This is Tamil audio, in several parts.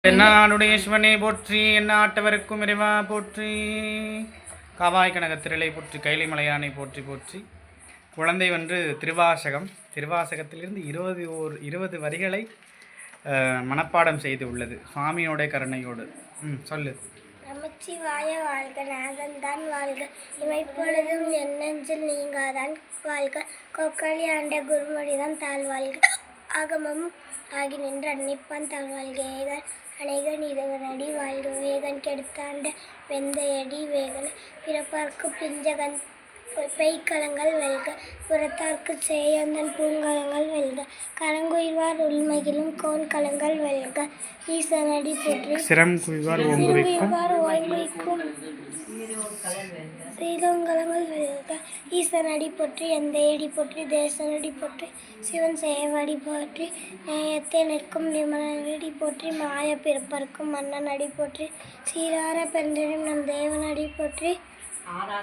என்னாடுடைய சிவனை போற்றி எந்நாட்டவருக்கும் இறைவா போற்றி. காவாய் கனக திரளை போற்றி கைலை மலையானை போற்றி போற்றி. குழந்தை வென்று திருவாசகத்திலிருந்து 20 வரிகளை மனப்பாடம் செய்து உள்ளது சுவாமியோட கருணையோடு. சொல்லு. நமச்சிவாய வாழ்க, நாதன்தான் வாழ்க, இமைப்பொழுதும் எண்ணெஞ்சில் நீங்காதான் வாழ்க, கொக்களி ஆண்ட குருமொழிதான் தாழ்வாழ்க, ஆகமும் ஆகி நின்ற அன்னிப்பான் தாழ்வாழ்க, ஏகன் அநேகன் இதவனடி வாழ்க, வேகன் கெடுத்தாண்ட வெந்தையடி வேகன, பிறப்பார்க்கு பிஞ்சகன் பெய்கலங்கள் வெல்க, புறத்தார்க்கு சேயந்தன் பூங்கலங்கள் வெல்க, கலங்குயிர்வார் உள்மையிலும் கோன் கலங்கள் வெல்க, ஈசனடி போற்றி சிறங்குயிர்வார் ஓய்வுக்கும் சீதோங்கலங்கள் வெல்க, ஈசனடி போற்றி எந்தையடி போற்றி தேசனடி போற்றி சிவன் சேவடி போற்றி நேயத்தை நிற்கும் நிமலனடி போற்றி மாய பிறப்பர்க்கும் மன்னனடி போற்றி சீரார பெருந்தெழும் நம் தேவனடி போற்றி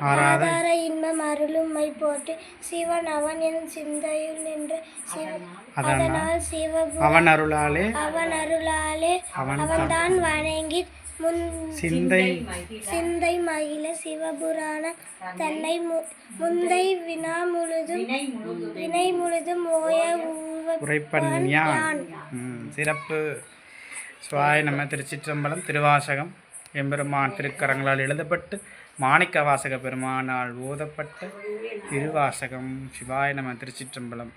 ஆதார இன்பம் அருளும் மை போற்றி சிவன் அவன் என் சிந்தையுள் நின்று அதனால் அவன் அருளாலே அவன்தான் வணங்கி சிந்தை மகிழ சிவபுராண தன்னை முந்தை வினை முழுதும் ஓய உரைப்பன் யான். சிறப்பு. சுவாய் நம்ம திருச்சிற்றம்பலம். திருவாசகம் எம்பெருமான் திருக்கரங்களால் எழுதப்பட்டு மாணிக்க வாசக பெருமானால் ஓதப்பட்ட திருவாசகம். சிவாய நம. திருச்சிற்றம்பலம்.